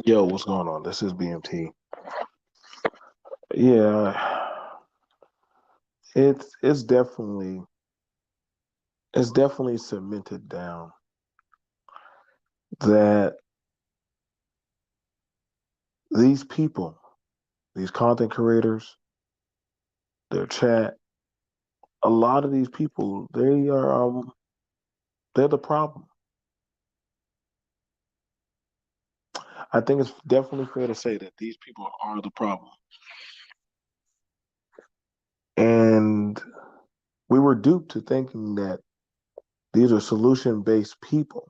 Yo, what's going on? This is BMT. Yeah, it's definitely cemented down that these people, these content creators, their chat, a lot of these people, they're the problem. I think it's definitely fair to say that these people are the problem. And we were duped to thinking that these are solution-based people.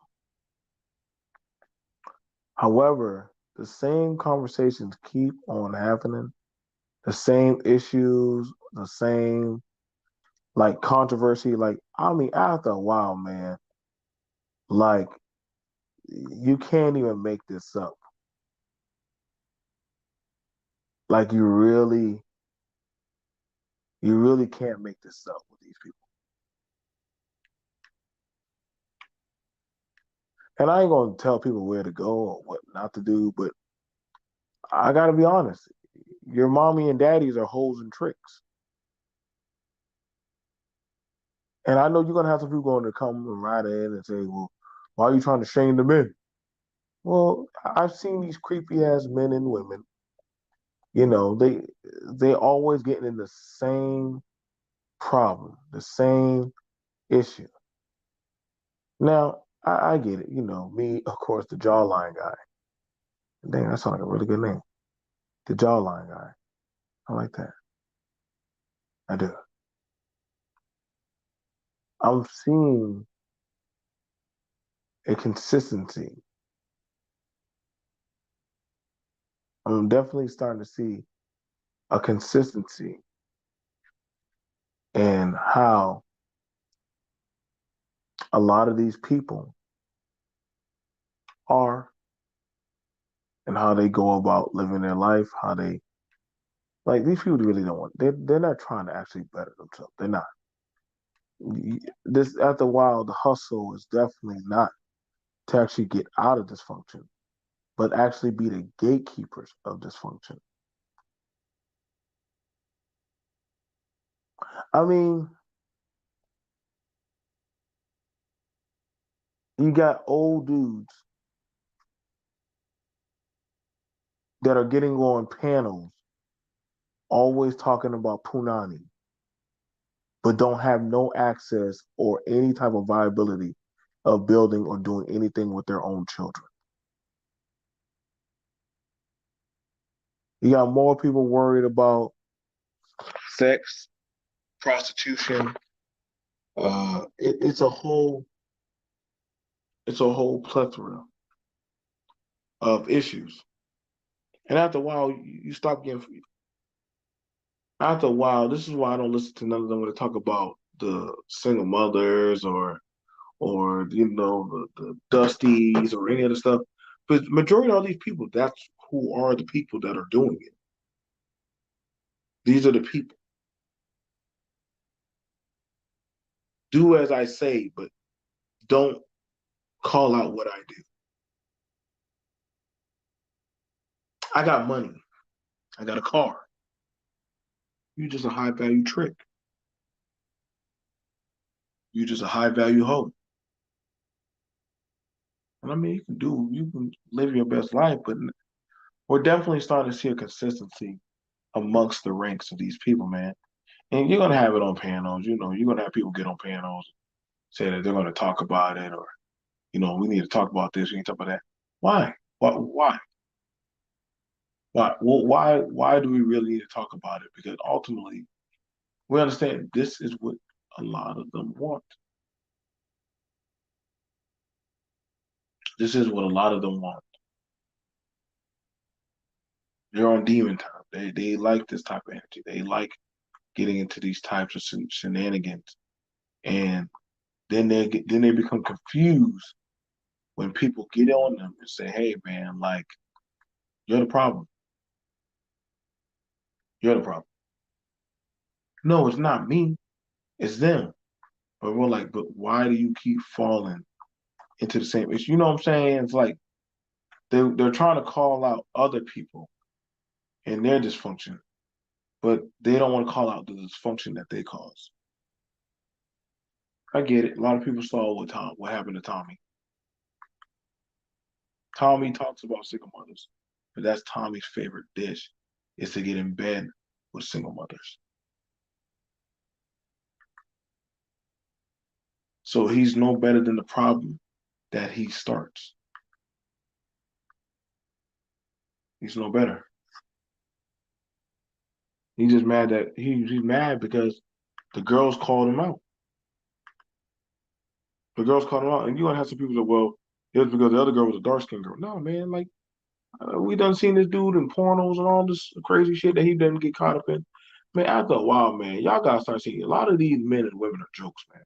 However, the same conversations keep on happening, the same issues, the same like controversy. Like, I mean, after a while, man, like you can't even make this up. Like you really can't make this up with these people. And I ain't gonna tell people where to go or what not to do, but I gotta be honest. Your mommy and daddies are hoes and tricks. And I know you're gonna have some people going to come and write in and say, well, why are you trying to shame the men? Well, I've seen these creepy ass men and women, they always getting in the same problem, the same issue. Now, I get it, me, of course, the jawline guy. Dang, that sounds like a really good name. The jawline guy. I like that. I do. I'm seeing a consistency. I'm definitely starting to see a consistency in how a lot of these people are and how they go about living their life, how they like these people really don't want they're not trying to actually better themselves. They're not. This after a while, the hustle is definitely not to actually get out of dysfunction, but actually be the gatekeepers of dysfunction. I mean, you got old dudes that are getting on panels, always talking about punani, but don't have no access or any type of viability of building or doing anything with their own children. You got more people worried about sex, prostitution. It's a whole plethora of issues. And after a while, you stop getting. After a while, this is why I don't listen to none of them when they talk about the single mothers or the Dusties or any other stuff. But majority of all these people, that's who are the people that are doing it. These are the people. Do as I say, but don't call out what I do. I got money. I got a car. You just a high value trick. You just a high value hoe. And I mean, you can live your best life, but we're definitely starting to see a consistency amongst the ranks of these people, man. And you're gonna have it on panels. You're gonna have people get on panels, say that they're gonna talk about it, or we need to talk about this, we need to talk about that. Why? Why? Why? Well, why do we really need to talk about it? Because ultimately, we understand this is what a lot of them want. This is what a lot of them want. They're on demon time. They like this type of energy. They like getting into these types of shenanigans, and then they become confused when people get on them and say, "Hey, man, like you're the problem. You're the problem." No, it's not me. It's them. But we're like, but why do you keep falling into the same issue? You know what I'm saying? It's like they're trying to call out other people and their dysfunction, but they don't want to call out the dysfunction that they cause. I get it. A lot of people saw what happened to Tommy. Tommy talks about single mothers, but that's Tommy's favorite dish is to get in bed with single mothers. So he's no better than the problem that he starts. He's no better. He's just mad that he's mad because the girls called him out. The girls called him out, and you gonna have some people that, well, it was because the other girl was a dark skinned girl. No, man, like we done seen this dude in pornos and all this crazy shit that he doesn't get caught up in. Man, after a while, man, y'all gotta start seeing a lot of these men and women are jokes, man.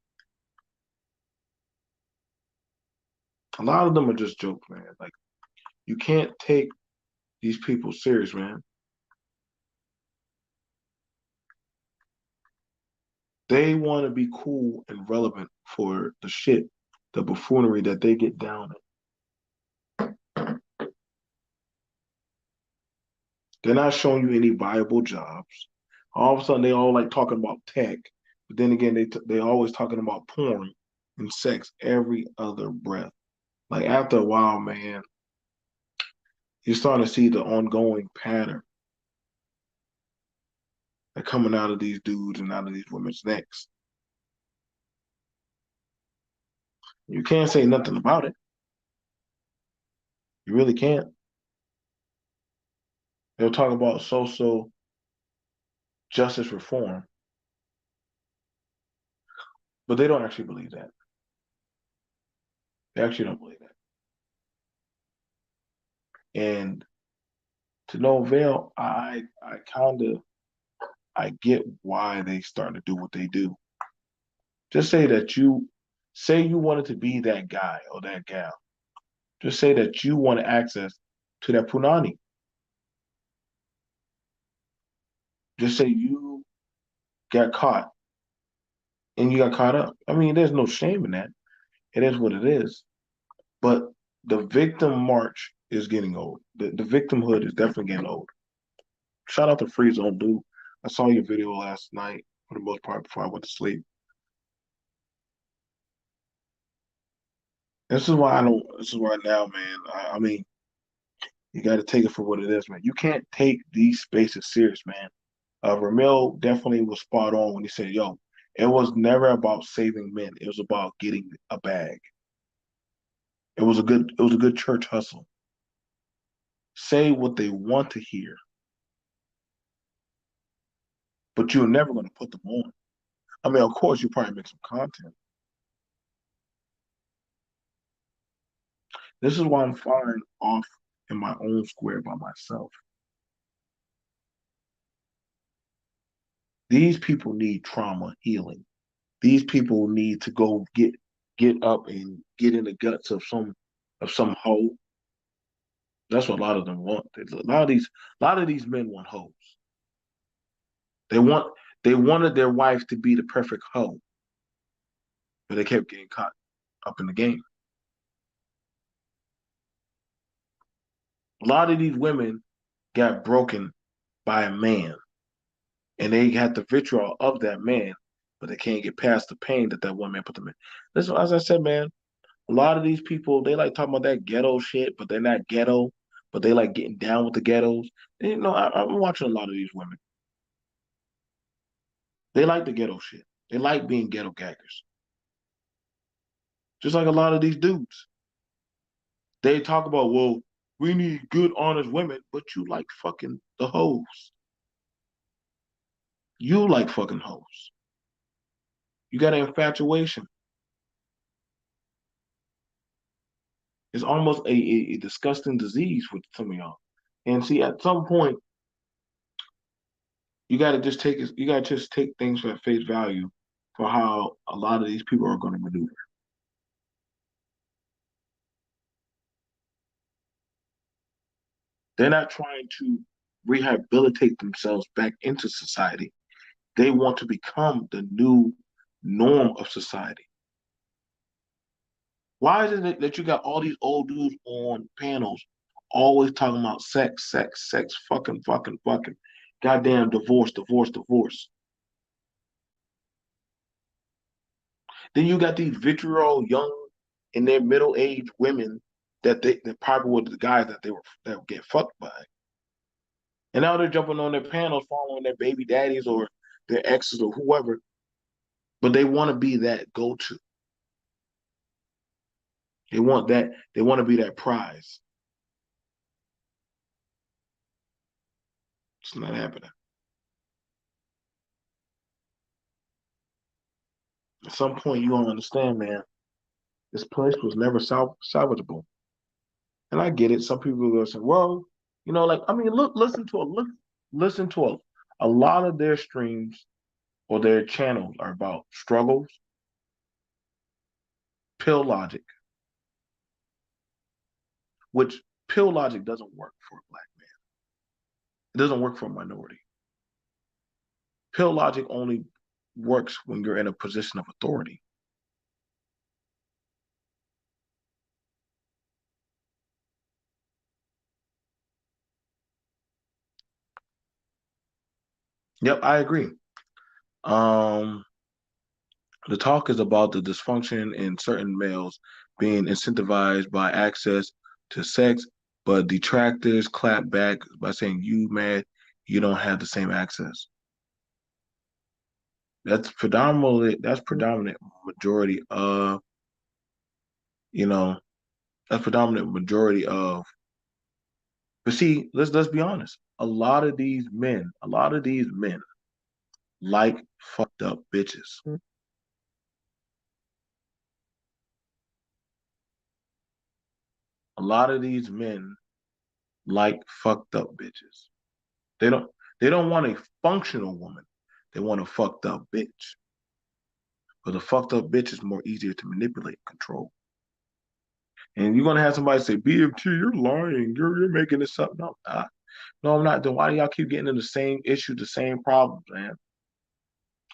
A lot of them are just jokes, man. Like you can't take these people serious, man. They want to be cool and relevant for the shit, the buffoonery that they get down in. They're not showing you any viable jobs. All of a sudden, they all like talking about tech, but then again, they always talking about porn and sex every other breath. Like after a while, man, you're starting to see the ongoing pattern that coming out of these dudes and out of these women's necks. You can't say nothing about it. You really can't. They'll talk about social justice reform, but they don't actually believe that. They actually don't believe that. And to no avail, I kind of I get why they starting to do what they do. Just say you wanted to be that guy or that gal. Just say that you want access to that punani. Just say you got caught and you got caught up. I mean, there's no shame in that. It is what it is. But the victim march is getting old. The victimhood is definitely getting old. Shout out to Free Zone Dude. I saw your video last night for the most part before I went to sleep. This is why I don't. This is why now, man. I mean, you got to take it for what it is, man. You can't take these spaces serious, man. Ramil definitely was spot on when he said, "Yo, it was never about saving men. It was about getting a bag. It was a good church hustle. Say what they want to hear, but you're never going to put them on. I mean, of course, you probably make some content. This is why I'm flying off in my own square by myself. These people need trauma healing. These people need to go get up and get in the guts of some hoe. That's what a lot of them want. A lot of these men want hoes. They want they wanted their wife to be the perfect hoe, but they kept getting caught up in the game. A lot of these women got broken by a man, and they had the vitriol of that man, but they can't get past the pain that that one man put them in. Listen, as I said, man, a lot of these people they like talking about that ghetto shit, but they're not ghetto, but they like getting down with the ghettos. And, you know, I'm watching a lot of these women. They like the ghetto shit. They like being ghetto gaggers. Just like a lot of these dudes. They talk about, well, we need good, honest women, but you like fucking the hoes. You like fucking hoes. You got an infatuation. It's almost a disgusting disease with some of y'all. And see, at some point, you gotta just take things for face value for how a lot of these people are going to maneuver. They're not trying to rehabilitate themselves back into society. They want to become the new norm of society. Why is it that you got all these old dudes on panels always talking about sex, sex, sex, fucking, fucking, fucking. Goddamn divorce, divorce, divorce. Then you got these vitriol young in their middle aged women that probably were the guys that would get fucked by. And now they're jumping on their panels following their baby daddies or their exes or whoever, but they want to be that go to. They want to be that prize. It's not happening. At some point you're gonna understand, man, this place was never salvageable. And I get it. Some people are gonna say, well, like I mean, listen to a lot of their streams or their channels are about struggles, pill logic, which pill logic doesn't work for a black man. It doesn't work for a minority. Pill logic only works when you're in a position of authority. Yep, I agree. Um, the talk is about the dysfunction in certain males being incentivized by access to sex, but detractors clap back by saying, "You mad? You don't have the same access." That's predominant majority of you know that's predominant majority of. But see, let's be honest. A lot of these men like fucked up bitches. A lot of these men like fucked up bitches. They don't they don't want a functional woman. They want a fucked up bitch. But a fucked up bitch is more easier to manipulate and control. And you're gonna have somebody say, BMT, you're lying. You're making this up. No, I'm not. Then why do y'all keep getting in the same issue, the same problems, man?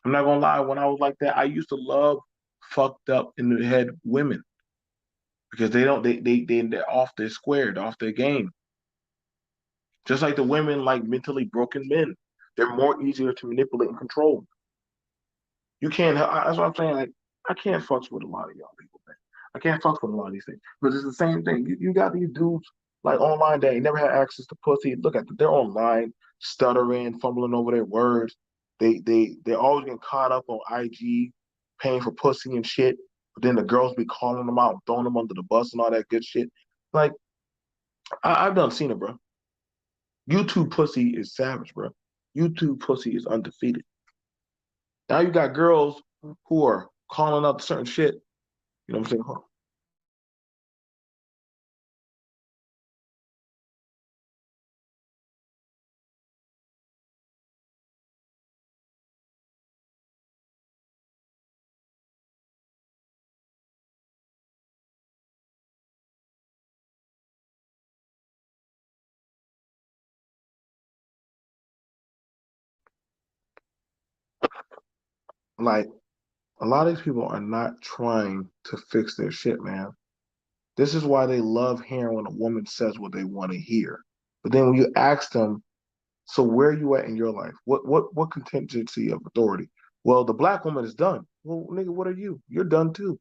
I'm not gonna lie. When I was like that, I used to love fucked up in the head women because they don't they're off their square, they're off their game. Just like the women like mentally broken men. They're more easier to manipulate and control. You can't. That's what I'm saying. Like I can't fuck with a lot of y'all people, man. I can't fuck with a lot of these things. But it's the same thing. You got these dudes like online that ain't never had access to pussy. Look at them. They're online, stuttering, fumbling over their words. They're always getting caught up on IG, paying for pussy and shit. But then the girls be calling them out, throwing them under the bus and all that good shit. Like I've done seen it, bro. YouTube pussy is savage, bro. YouTube pussy is undefeated. Now you got girls who are calling up certain shit. You know what I'm saying? Like a lot of these people are not trying to fix their shit, man. This is why they love hearing when a woman says what they want to hear. But then when you ask them, so where are you at in your life? What contingency of authority? Well, the black woman is done. Well, nigga, what are you? You're done too.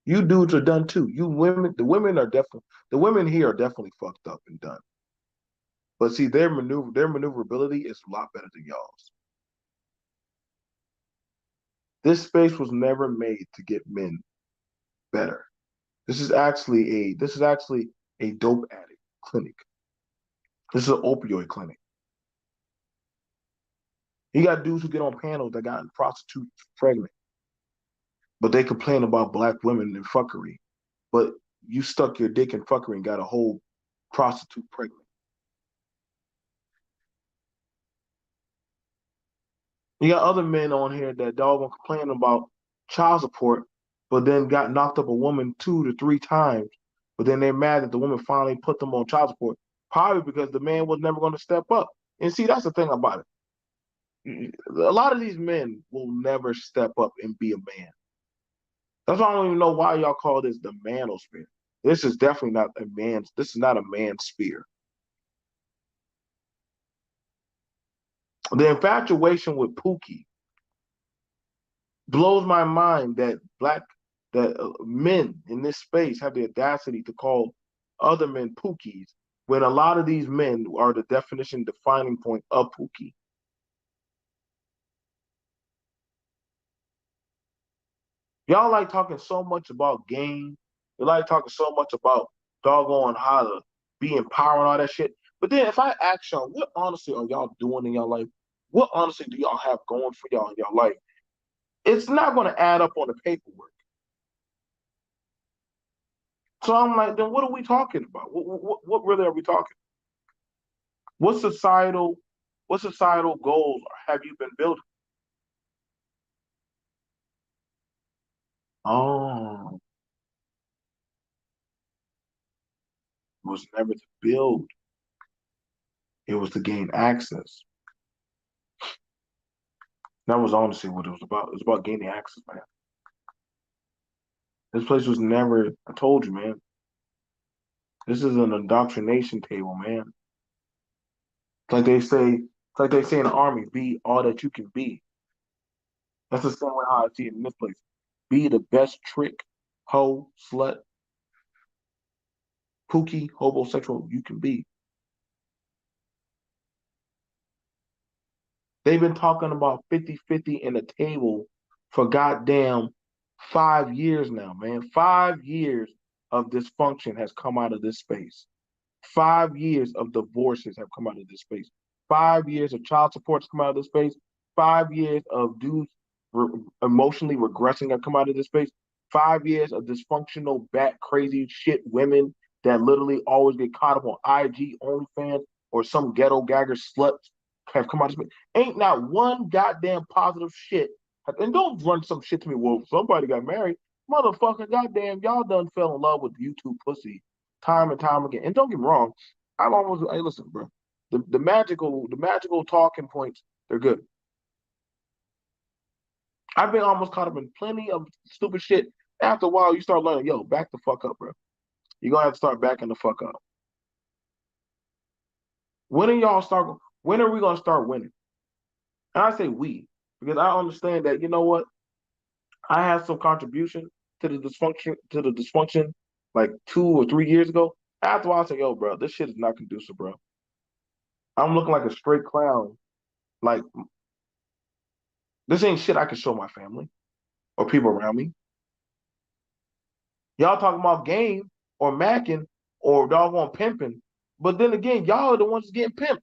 You dudes are done too. You women, the women here are definitely fucked up and done. But see, their maneuverability is a lot better than y'all's. This space was never made to get men better. This is actually a dope addict clinic. This is an opioid clinic. You got dudes who get on panels that got prostitutes pregnant, but they complain about black women and fuckery. But you stuck your dick in fuckery and got a whole prostitute pregnant. You got other men on here that dog will complain about child support, but then got knocked up a woman 2 to 3 times. But then they're mad that the woman finally put them on child support, probably because the man was never going to step up. And see, that's the thing about it. A lot of these men will never step up and be a man. That's why I don't even know why y'all call this the manosphere. This is definitely not a man's. This is not a man's sphere. The infatuation with Pookie blows my mind that men in this space have the audacity to call other men Pookies when a lot of these men are the definition defining point of Pookie. Y'all like talking so much about game. You like talking so much about doggone how to be empowered and all that shit. But then if I ask y'all, what honestly are y'all doing in your life? What honestly do y'all have going for y'all in your life? It's not going to add up on the paperwork. So I'm like, then what are we talking about? What really are we talking? What societal, what societal goals have you been building? Oh, it was never to build. It was to gain access. That was honestly what it was about. It was about gaining access, man. This place was never, I told you, man. This is an indoctrination table, man. It's like they say in the army, be all that you can be. That's the same way how I see it in this place. Be the best trick, hoe, slut, pookie, homosexual you can be. They've been talking about 50-50 in the table for goddamn 5 years now, man. 5 years of dysfunction has come out of this space. 5 years of divorces have come out of this space. 5 years of child support has come out of this space. 5 years of dudes emotionally regressing have come out of this space. 5 years of dysfunctional, bat crazy shit women that literally always get caught up on IG, OnlyFans, or some ghetto gagger sluts have come out of space. Ain't not one goddamn positive shit. And don't run some shit to me. Well, somebody got married. Motherfucker, goddamn, y'all done fell in love with YouTube pussy time and time again. And don't get me wrong, I'm almost hey, listen, bro. The magical talking points, they're good. I've been almost caught up in plenty of stupid shit. After a while, you start learning, yo, back the fuck up, bro. You're gonna have to start backing the fuck up. When are y'all start when are we gonna start winning? And I say we, because I understand that, you know what? I had some contribution to the dysfunction like 2 or 3 years ago. After a while, I said, yo, bro, this shit is not conducive, bro. I'm looking like a straight clown. Like, this ain't shit I can show my family or people around me. Y'all talking about game or macking or doggone pimping. But then again, y'all are the ones getting pimped.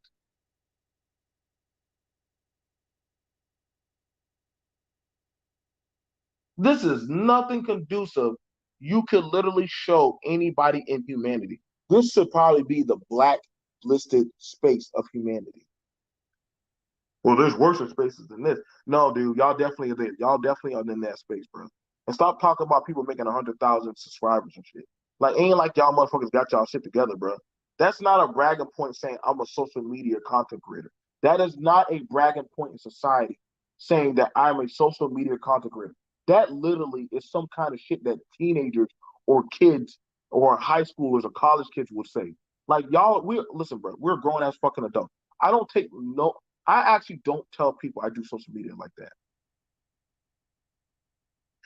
This is nothing conducive. You could literally show anybody in humanity. This should probably be the blacklisted space of humanity. Well, there's worse spaces than this. No, dude, y'all definitely are there. Y'all definitely are in that space, bro. And stop talking about people making 100,000 subscribers and shit. Like, ain't like y'all motherfuckers got y'all shit together, bro. That's not a bragging point saying I'm a social media content creator. That is not a bragging point in society saying that I'm a social media content creator. That literally is some kind of shit that teenagers or kids or high schoolers or college kids would say. Like y'all, we listen, bro. We're grown ass fucking adults. I don't take no. I actually don't tell people I do social media like that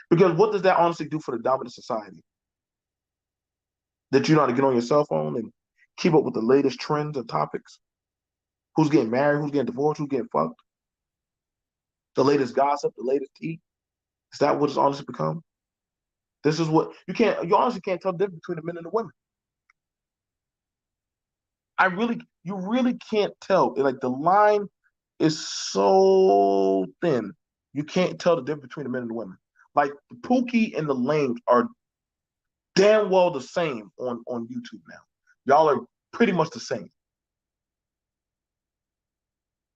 because what does that honestly do for the dominant society? That you know how to get on your cell phone and keep up with the latest trends and topics. Who's getting married? Who's getting divorced? Who's getting fucked? The latest gossip, the latest tea. Is that what it's honestly become? This is what you can't. You honestly can't tell the difference between the men and the women. You really can't tell. Like the line is so thin. You can't tell the difference between the men and the women. Like the Pookie and the Lanes are damn well the same on YouTube now. Y'all are pretty much the same.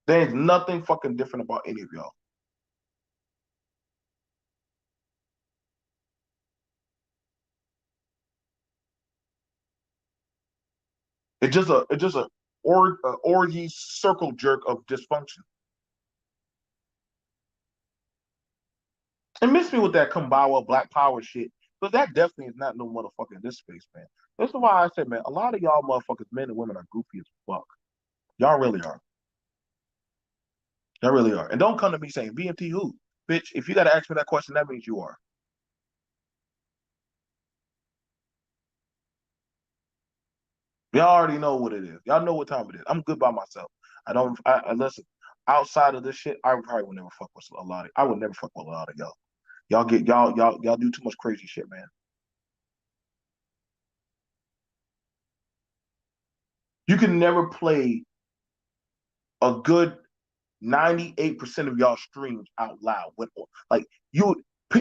There's nothing fucking different about any of y'all. It's just a orgy circle jerk of dysfunction. And miss me with that Kumbawa Black Power shit. But that definitely is not no motherfucker in this space, man. This is why I said, man, a lot of y'all motherfuckers, men and women, are goofy as fuck. Y'all really are. Y'all really are. And don't come to me saying BMT who? Bitch, if you gotta ask me that question, that means you are. Y'all already know what it is. Y'all know what time it is. I'm good by myself. I listen. Outside of this shit, I probably would never fuck with a lot of. I would never fuck with a lot of y'all. Y'all do too much crazy shit, man. You can never play a good 98% of y'all streams out loud. Like you,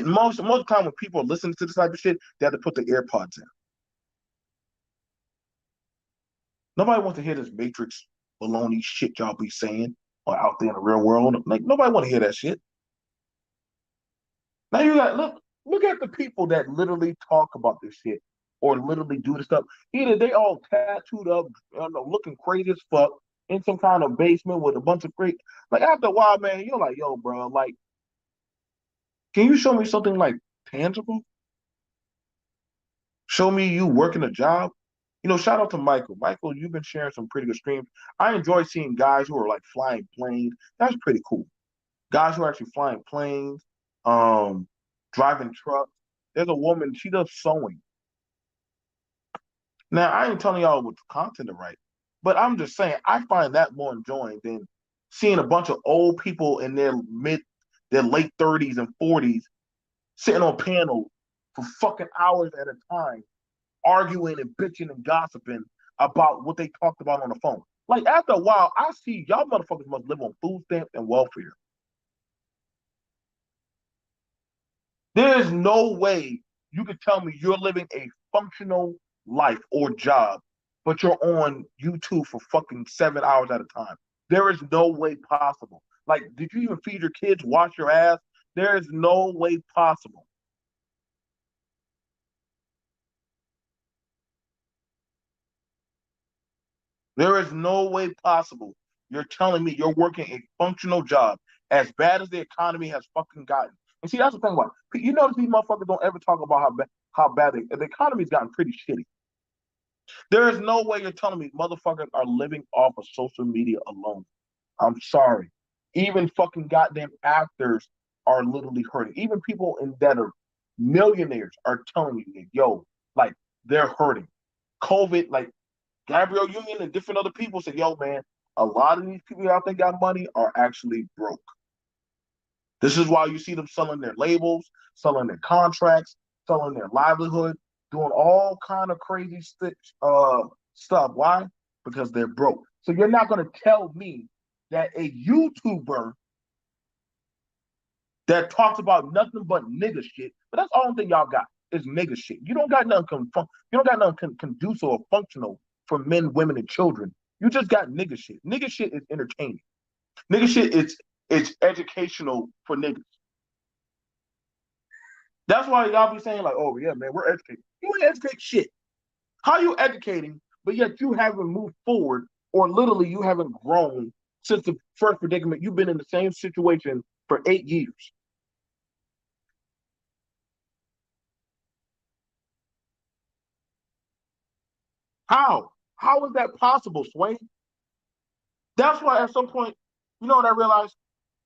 most of the time when people are listening to this type of shit, they have to put the AirPods in. Nobody wants to hear this Matrix baloney shit y'all be saying or out there in the real world. Like nobody want to hear that shit. Now you got look at the people that literally talk about this shit or literally do this stuff. Either they all tattooed up, looking crazy as fuck in some kind of basement with a bunch of great. Like after a while, man, you're like, yo, bro, like, can you show me something like tangible? Show me you working a job. Shout out to Michael. Michael, you've been sharing some pretty good streams. I enjoy seeing guys who are like flying planes. That's pretty cool. Guys who are actually flying planes, um, driving trucks. There's a woman, she does sewing. Now, I ain't telling y'all what content to write, but I'm just saying I find that more enjoying than seeing a bunch of old people in their late 30s and 40s sitting on panels for fucking hours at a time, arguing and bitching and gossiping about what they talked about on the phone. Like after a while, I see y'all motherfuckers must live on food stamps and welfare. There is no way you can tell me you're living a functional life or job, but you're on YouTube for fucking 7 hours at a time. There is no way possible. Like, did you even feed your kids, wash your ass? There is no way possible. There is no way possible. You're telling me you're working a functional job as bad as the economy has fucking gotten. And see, that's the thing about it. You notice these motherfuckers don't ever talk about how bad the economy's gotten pretty shitty. There is no way you're telling me motherfuckers are living off of social media alone. I'm sorry. Even fucking goddamn actors are literally hurting. Even people that are millionaires are telling you, yo, like they're hurting. COVID, like Gabrielle Union and different other people said, yo, man, a lot of these people out there got money are actually broke. This is why you see them selling their labels, selling their contracts, selling their livelihood, doing all kind of crazy stuff. Why? Because they're broke. So you're not going to tell me that a YouTuber that talks about nothing but nigga shit, but that's the only thing y'all got is nigga shit. You don't got nothing conducive or functional for men, women, and children. You just got nigga shit. Nigga shit is entertaining. Nigga shit it's educational for niggas. That's why y'all be saying like, oh yeah, man, we're educated. You ain't educate shit. How you educating, but yet you haven't moved forward, or literally you haven't grown since the first predicament. You've been in the same situation for 8 years. How? How is that possible, Swain? That's why at some point, you know what I realized?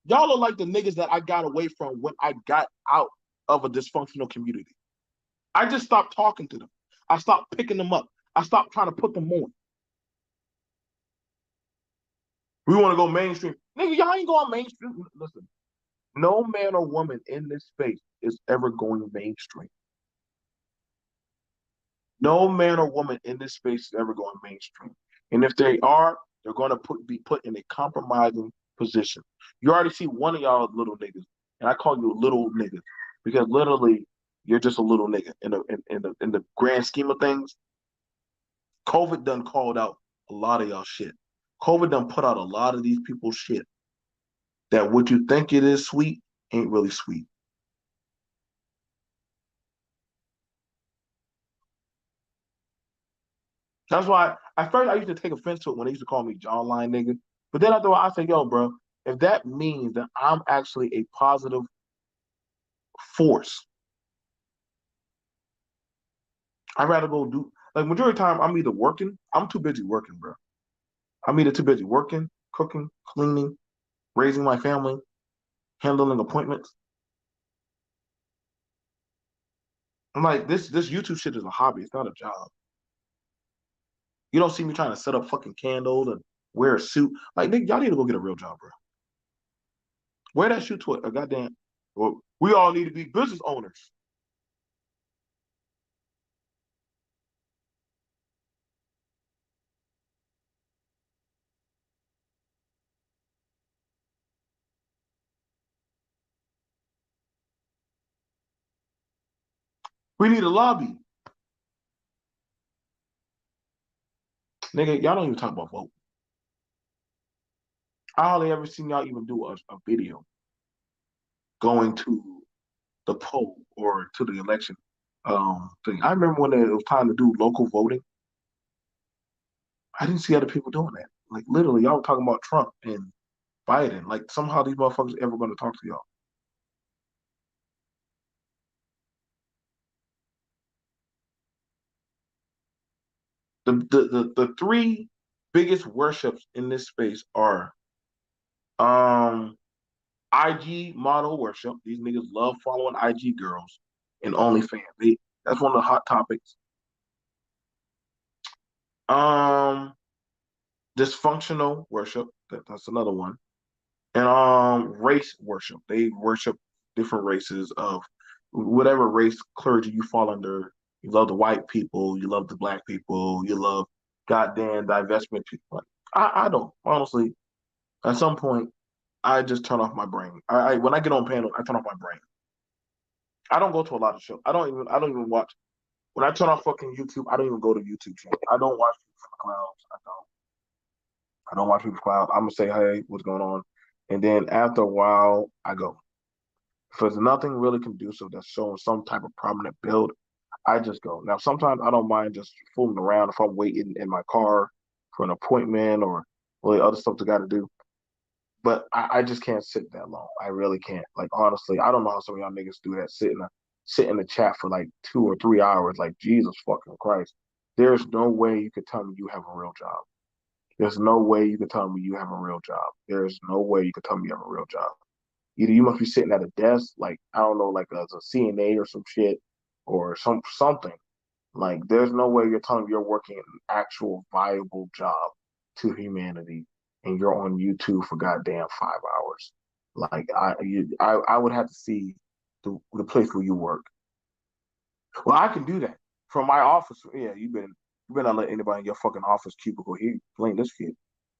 Y'all are like the niggas that I got away from when I got out of a dysfunctional community. I just stopped talking to them. I stopped picking them up. I stopped trying to put them on. We want to go mainstream. Nigga, y'all ain't going mainstream. Listen, no man or woman in this space is ever going mainstream. No man or woman in this space is ever going mainstream. And if they are, they're going to be put in a compromising position. You already see one of y'all little niggas, and I call you a little nigga because literally you're just a little nigga in the grand scheme of things. COVID done called out a lot of y'all shit. COVID done put out a lot of these people's shit that what you think it is sweet ain't really sweet. That's why at first I used to take offense to it when they used to call me jawline nigga. But then after a while, I said, yo, bro, if that means that I'm actually a positive force I'd rather go do like majority of the time I'm either working. I'm too busy working, bro. I'm either too busy working, cooking, cleaning, raising my family, handling appointments. I'm like this YouTube shit is a hobby. It's not a job. You don't see me trying to set up fucking candles and wear a suit. Like, nigga, y'all need to go get a real job, bro. Wear that shit to a goddamn. Well, we all need to be business owners. We need a lobby, nigga. Y'all don't even talk about vote. I hardly ever seen y'all even do a video going to the poll or to the election thing. I remember when it was time to do local voting. I didn't see other people doing that. Like literally, y'all were talking about Trump and Biden. Like somehow these motherfuckers ever going to talk to y'all. The three biggest worships in this space are um IG model worship. These niggas love following IG girls and OnlyFans. That's one of the hot topics. Um Dysfunctional worship. That's another one. And race worship. They worship different races of whatever race clergy you fall under. You love the white people, you love the black people, you love goddamn divestment people. Like, I don't honestly. At some point, I just turn off my brain. When I get on panel, I turn off my brain. I don't go to a lot of shows. I don't even watch. When I turn off fucking YouTube, I don't even go to YouTube channels. I don't watch people from the clouds. I don't watch people from the clouds. I'm gonna say, hey, what's going on? And then after a while, I go. If there's nothing really conducive that's showing some type of prominent build, I just go. Now, sometimes I don't mind just fooling around if I'm waiting in my car for an appointment or really other stuff I got to do. But I just can't sit that long. I really can't. Like honestly, I don't know how some of y'all niggas do that. Sit in the chat for like 2 or 3 hours. Like Jesus fucking Christ. There's no way you could tell me you have a real job. There's no way you could tell me you have a real job. There's no way you could tell me you have a real job. Either you must be sitting at a desk, like I don't know, like as a CNA or some shit, or something. Like there's no way you're telling me you're working an actual viable job to humanity, and you're on YouTube for goddamn 5 hours. Like I would have to see the place where you work. Well, I can do that from my office. Yeah, you better not let anybody in your fucking office cubicle here playing this kid.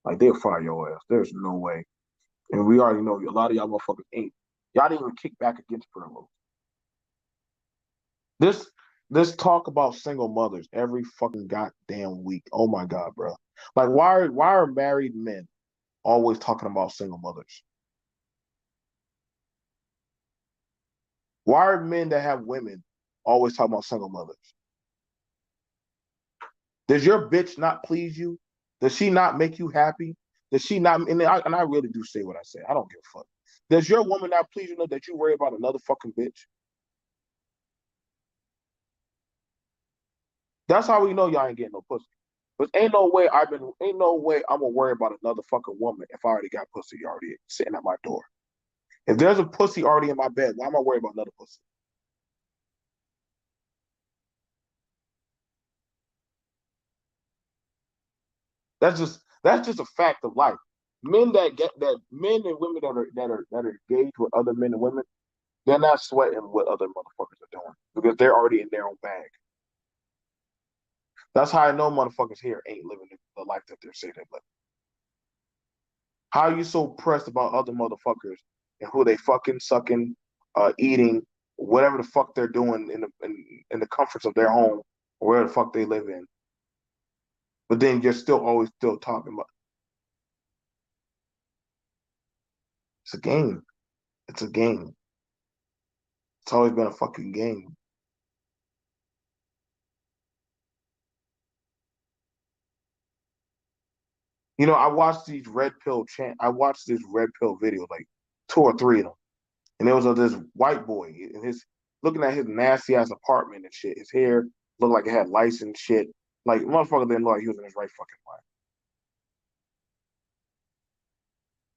Like they'll fire your ass. There's no way. And we already know a lot of y'all motherfuckers ain't. Y'all didn't even kick back against furloughs. This this talk about single mothers every fucking goddamn week. Oh my god, bro. Like why are married men always talking about single mothers? Why are men that have women always talking about single mothers? Does your bitch not please you? Does she not make you happy? Does she not? And I really do say what I say. I don't give a fuck. Does your woman not please you enough that you worry about another fucking bitch? That's how we know y'all ain't getting no pussy. But ain't no way I'm gonna worry about another fucking woman if I already got pussy already sitting at my door. If there's a pussy already in my bed, why am I worried about another pussy? That's just a fact of life. Men and women that are engaged with other men and women, they're not sweating what other motherfuckers are doing because they're already in their own bag. That's how I know motherfuckers here ain't living the life that they're saying they live. How are you so pressed about other motherfuckers and who they fucking sucking, eating, whatever the fuck they're doing in the comforts of their home or where the fuck they live in? But then you're still always still talking about it's a game. It's a game. It's always been a fucking game. I watched these I watched this red pill videos, like two or three of them. And there was this white boy and his looking at his nasty ass apartment and shit. His hair looked like it had lice and shit. Like, motherfucker didn't look like he was in his right fucking mind.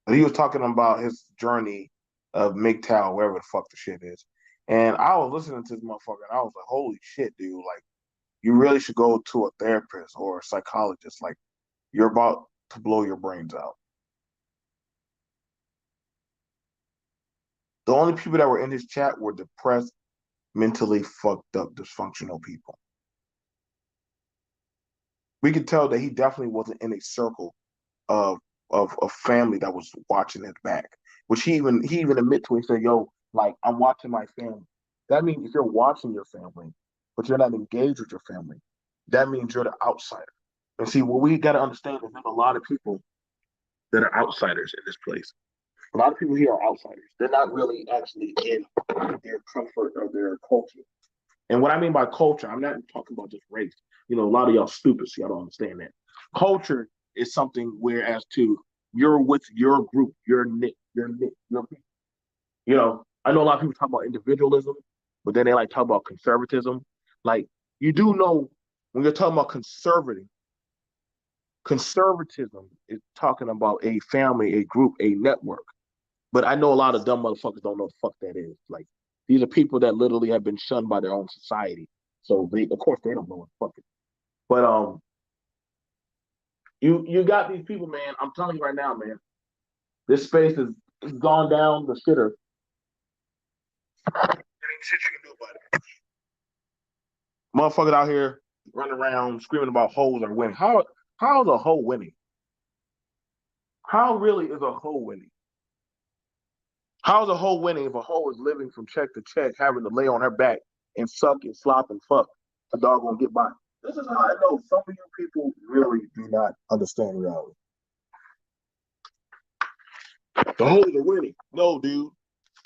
And he was talking about his journey of MGTOW, wherever the fuck the shit is. And I was listening to this motherfucker, and I was like, holy shit, dude. Like, you really should go to a therapist or a psychologist. Like, you're about to blow your brains out. The only people that were in his chat were depressed, mentally fucked up, dysfunctional people. We could tell that he definitely wasn't in a circle of of family that was watching his back, which he even admit to. He said, "Yo, like I'm watching my family." That means if you're watching your family, but you're not engaged with your family, that means you're the outsider. And see, what we got to understand is there's a lot of people that are outsiders in this place. A lot of people here are outsiders. They're not really actually in their comfort or their culture. And what I mean by culture, I'm not talking about just race. You know, a lot of y'all stupid, so y'all don't understand that. Culture is something whereas to you're with your group, your people. You know, I know a lot of people talk about individualism, but then they like talk about conservatism. Like you do know when you're talking about conservatism is talking about a family, a group, a network. But I know a lot of dumb motherfuckers don't know what the fuck that is. Like these are people that literally have been shunned by their own society. So they, of course, they don't know what the fuck it is. But you got these people, man. I'm telling you right now, man. This space is gone down the shitter. There ain't shit you can do about it. Motherfuckers out here running around screaming about hoes are winning. How is a hoe winning? How really is a hoe winning? How's a hoe winning if a hoe is living from check to check, having to lay on her back and suck and slop and fuck? A dog gonna get by. This is how I know some of you people really do not understand reality. The hoes are winning. No, dude.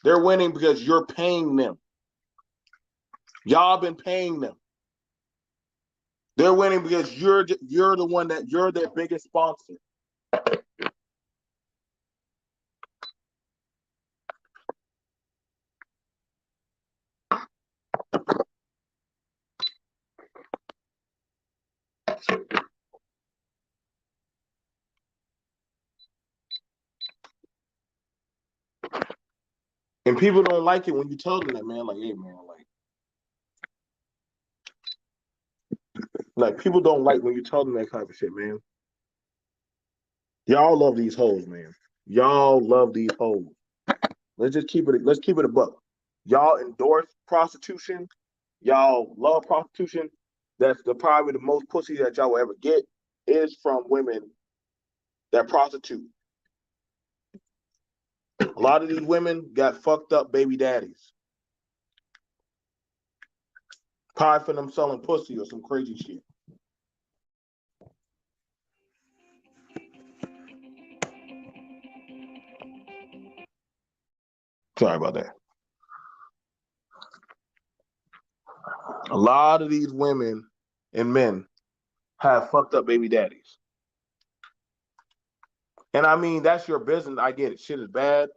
They're winning because you're paying them. Y'all been paying them. They're winning because you're the one that you're their biggest sponsor. And people don't like it when you tell them that, man. Like, hey, man, like people don't like when you tell them that type of shit, man. Y'all love these hoes, man. Y'all love these hoes. Let's keep it a buck. Y'all endorse prostitution. Y'all love prostitution. That's probably the most pussy that y'all will ever get is from women that prostitute. A lot of these women got fucked up baby daddies. Probably for them selling pussy or some crazy shit. Sorry about that. A lot of these women and men have fucked up baby daddies. And I mean, that's your business. I get it. Shit is bad.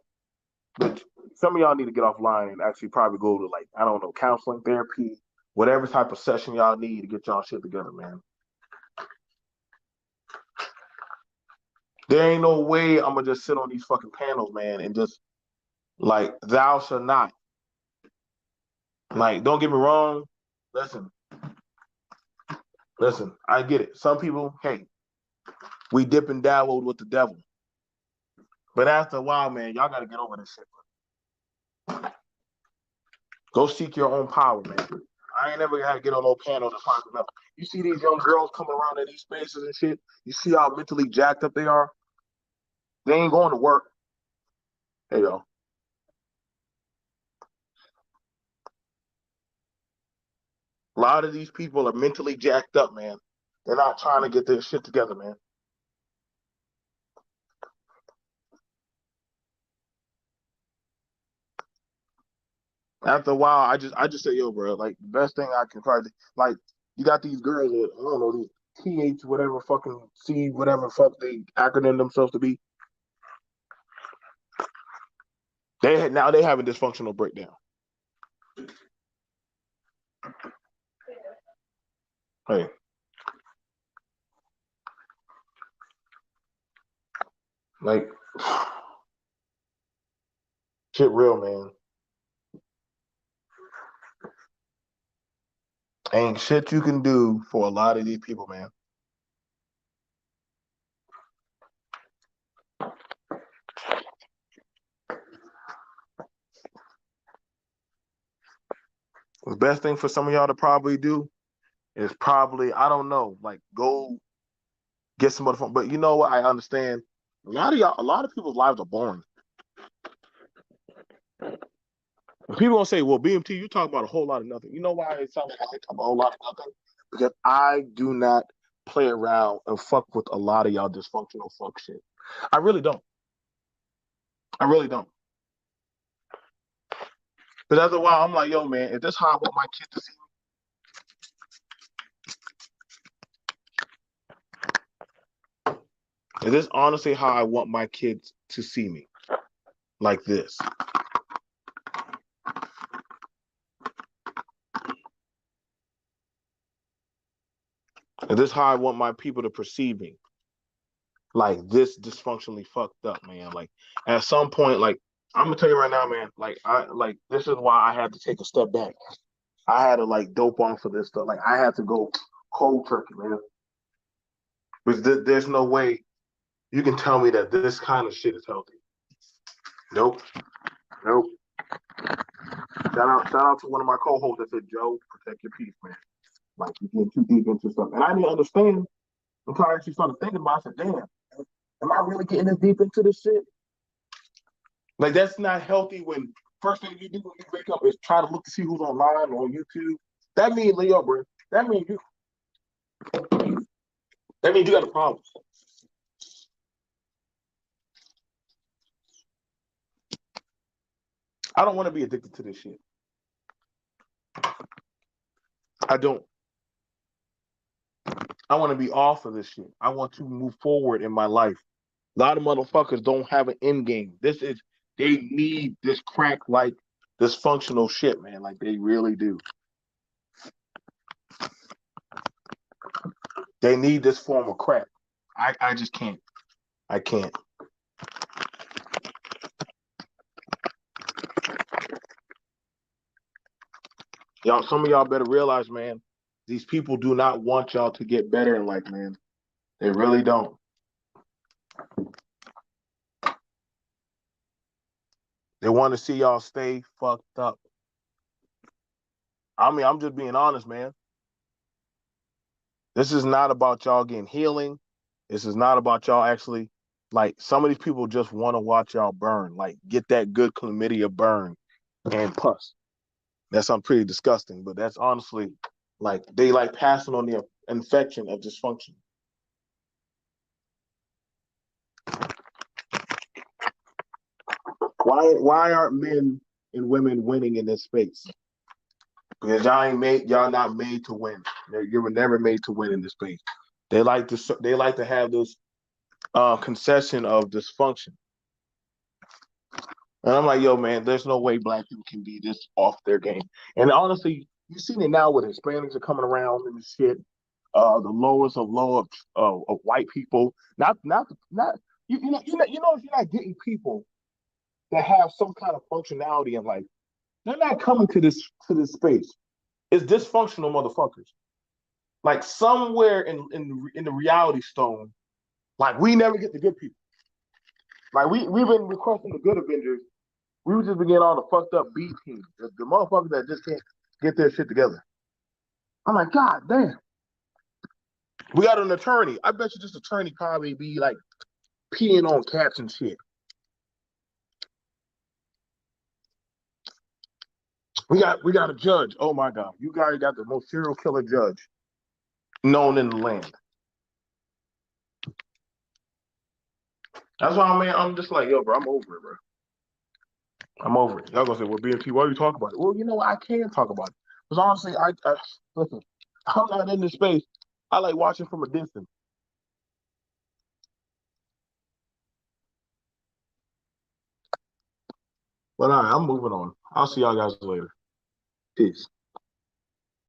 But some of y'all need to get offline and actually probably go to, like, I don't know, counseling, therapy, whatever type of session y'all need to get y'all shit together, man. There ain't no way I'm gonna just sit on these fucking panels, man, and just like thou shall not. Like, don't get me wrong. Listen, I get it. Some people, hey, we dip and dabble with the devil. But after a while, man, y'all gotta get over this shit. Go seek your own power, man. I ain't never had to get on no panel to find enough. You see these young girls coming around in these spaces and shit. You see how mentally jacked up they are. They ain't going to work. Hey, yo. A lot of these people are mentally jacked up, man. They're not trying to get their shit together, man. After a while, I just say, yo, bro, like the best thing I can try to, like, you got these girls that I don't know, these TH whatever fucking C whatever fuck they acronym themselves to be. Now they have a dysfunctional breakdown. Hey, like, shit real, man. Ain't shit you can do for a lot of these people, man. The best thing for some of y'all to probably do is probably, I don't know, like go get some other phone. But you know what? I understand. A lot of y'all, a lot of people's lives are boring. And people gonna say, "Well, BMT, you talk about a whole lot of nothing." You know why it sounds like I talk about a whole lot of nothing? Because I do not play around and fuck with a lot of y'all dysfunctional fuck shit. I really don't. I really don't. But after a while, I'm like, yo, man, if this how I want my kids to see me, if this honestly how I want my kids to see me, like this. If this how I want my people to perceive me, like this dysfunctionally fucked up, man. Like at some point, like I'm gonna tell you right now, man. Like I like this is why I had to take a step back. I had to like dope on for this stuff. Like I had to go cold turkey, man. Because there's no way you can tell me that this kind of shit is healthy. Nope. Nope. Shout out to one of my co-hosts that said, Joe, protect your peace, man. Like you get too deep into stuff. And I didn't understand until I actually started thinking about it. I said, damn, am I really getting this deep into this shit? Like that's not healthy when first thing you do when you wake up is try to look to see who's online or on YouTube. That means Leo, bro. That means you got a problem. I don't want to be addicted to this shit. I don't. I want to be off of this shit. I want to move forward in my life. A lot of motherfuckers don't have an end game. They need this crack like dysfunctional shit, man. Like they really do. They need this form of crack. I just can't. I can't. Y'all, some of y'all better realize, man, these people do not want y'all to get better in life, man. They really don't. They want to see y'all stay fucked up. I mean, I'm just being honest, man. This is not about y'all getting healing. This is not about y'all actually, like, some of these people just want to watch y'all burn, like, get that good chlamydia burn and pus. That sounds pretty disgusting, but that's honestly, like, they like passing on the infection of dysfunction. Why aren't men and women winning in this space? Because y'all not made to win. You were never made to win in this space. They like to have this concession of dysfunction. And I'm like, yo, man, there's no way black people can be this off their game. And honestly, you've seen it now with Hispanics are coming around and shit. The lowest of low of white people. Not you know if you're not getting people that have some kind of functionality in life, they're not coming to this space. It's dysfunctional motherfuckers. Like somewhere in the reality stone, like we never get the good people. Like we've been requesting the good Avengers. We would just be getting all the fucked up B teams, the motherfuckers that just can't get their shit together. I'm like, God damn. We got an attorney. I bet you this attorney probably be like peeing on cats and shit. We got a judge. Oh my God. You guys got the most serial killer judge known in the land. That's why I'm just like, yo, bro, I'm over it, bro. I'm over it. Y'all gonna say, well, BMT, why are you talking about it? Well, you know, I can talk about it. Because honestly, I listen, I'm not in this space. I like watching from a distance. But all right, I'm moving on. I'll see y'all guys later. Peace.